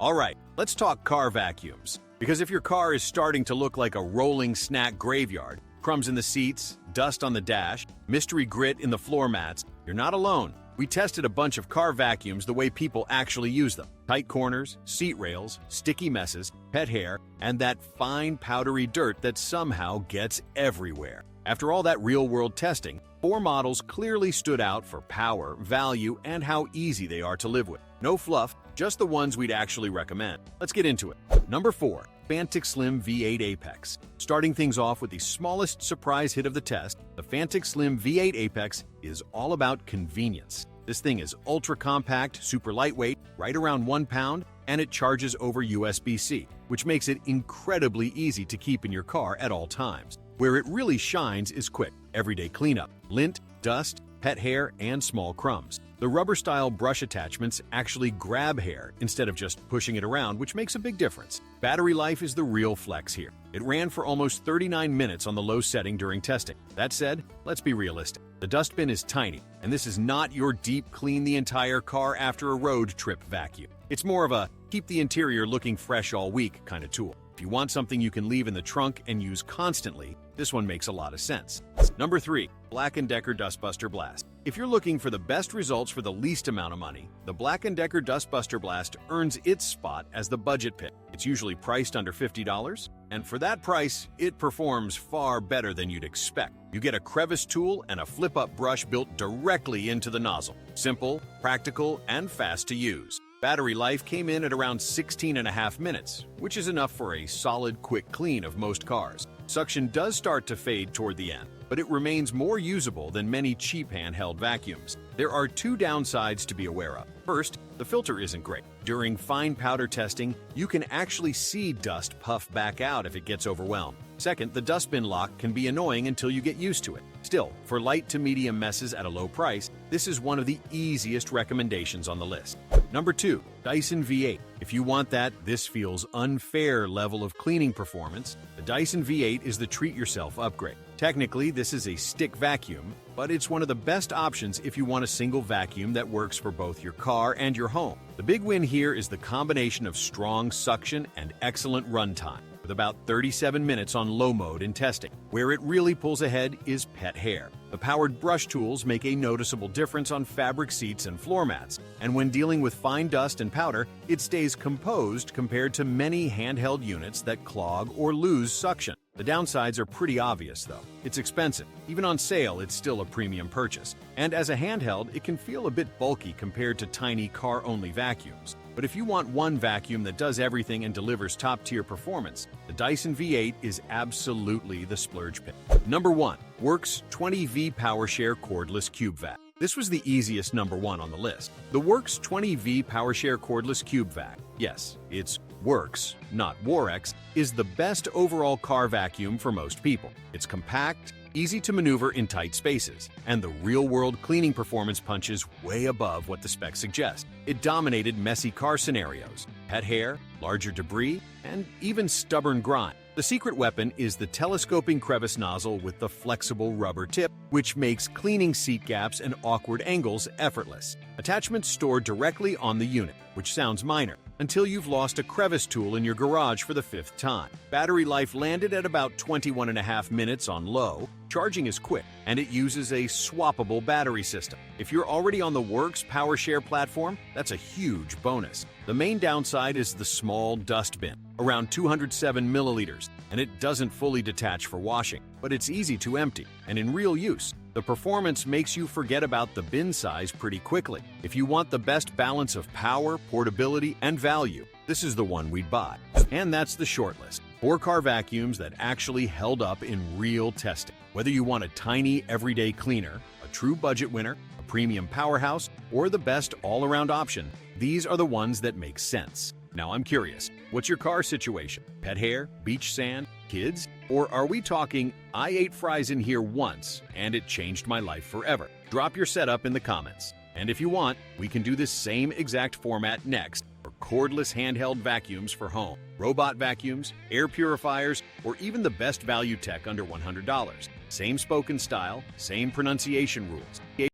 All right, let's talk car vacuums. Because if your car is starting to look like a rolling snack graveyard, crumbs in the seats, dust on the dash, mystery grit in the floor mats, you're not alone. We tested a bunch of car vacuums the way people actually use them. Tight corners, seat rails, sticky messes, pet hair, and that fine powdery dirt that somehow gets everywhere. After all that real-world testing, 4 models clearly stood out for power, value, and how easy they are to live with. No fluff, just the ones we'd actually recommend. Let's get into it. Number 4. Fantic Slim V8 Apex. Starting things off with the smallest surprise hit of the test, the Fantic Slim V8 Apex is all about convenience. This thing is ultra compact, super lightweight, right around 1 pound, and it charges over USB-C, which makes it incredibly easy to keep in your car at all times. Where it really shines is quick, everyday cleanup, lint, dust, pet hair, and small crumbs. The rubber-style brush attachments actually grab hair instead of just pushing it around, which makes a big difference. Battery life is the real flex here. It ran for almost 39 minutes on the low setting during testing. That said, let's be realistic. The dustbin is tiny, and this is not your deep clean the entire car after a road trip vacuum. It's more of a keep the interior looking fresh all week kind of tool. If you want something you can leave in the trunk and use constantly, this one makes a lot of sense. Number 3. Black & Decker Dustbuster Blast. If you're looking for the best results for the least amount of money, the Black & Decker Dustbuster Blast earns its spot as the budget pick. It's usually priced under $50, and for that price, it performs far better than you'd expect. You get a crevice tool and a flip-up brush built directly into the nozzle. Simple, practical, and fast to use. Battery life came in at around 16.5 minutes, which is enough for a solid, quick clean of most cars. Suction does start to fade toward the end, but it remains more usable than many cheap handheld vacuums. There are 2 downsides to be aware of. First, the filter isn't great. During fine powder testing, you can actually see dust puff back out if it gets overwhelmed. Second, the dustbin lock can be annoying until you get used to it. Still, for light to medium messes at a low price, this is one of the easiest recommendations on the list. Number 2. Dyson V8. If you want that this feels unfair level of cleaning performance, the Dyson V8 is the treat-yourself upgrade. Technically, this is a stick vacuum, but it's one of the best options if you want a single vacuum that works for both your car and your home. The big win here is the combination of strong suction and excellent runtime, with about 37 minutes on low mode in testing. Where it really pulls ahead is pet hair. The powered brush tools make a noticeable difference on fabric seats and floor mats, and when dealing with fine dust and powder, it stays composed compared to many handheld units that clog or lose suction. The downsides are pretty obvious though. It's expensive. Even on sale, it's still a premium purchase. And as a handheld, it can feel a bit bulky compared to tiny car-only vacuums. But if you want one vacuum that does everything and delivers top-tier performance, the Dyson V8 is absolutely the splurge pick. Number 1. Works 20V PowerShare Cordless Cube Vac. This was the easiest number 1 on the list. The Works 20V PowerShare Cordless Cube Vac, yes, it's Works, not Worex, is the best overall car vacuum for most people. It's compact, easy to maneuver in tight spaces, and the real-world cleaning performance punches way above what the specs suggest. It dominated messy car scenarios, pet hair, larger debris, and even stubborn grime. The secret weapon is the telescoping crevice nozzle with the flexible rubber tip, which makes cleaning seat gaps and awkward angles effortless. Attachments stored directly on the unit, which sounds minor, until you've lost a crevice tool in your garage for the 5th time. Battery life landed at about 21.5 minutes on low. Charging is quick, and it uses a swappable battery system. If you're already on the Works PowerShare platform, that's a huge bonus. The main downside is the small dust bin, around 207 milliliters, and it doesn't fully detach for washing, but it's easy to empty, and in real use, the performance makes you forget about the bin size pretty quickly. If you want the best balance of power, portability, and value, this is the one we'd buy. And that's the short list. 4 car vacuums that actually held up in real testing. Whether you want a tiny everyday cleaner, a true budget winner, a premium powerhouse, or the best all-around option, these are the ones that make sense. Now I'm curious, what's your car situation? Pet hair, beach sand, kids? Or are we talking, I ate fries in here once and it changed my life forever? Drop your setup in the comments. And if you want, we can do this same exact format next for cordless handheld vacuums for home, robot vacuums, air purifiers, or even the best value tech under $100. Same spoken style, same pronunciation rules.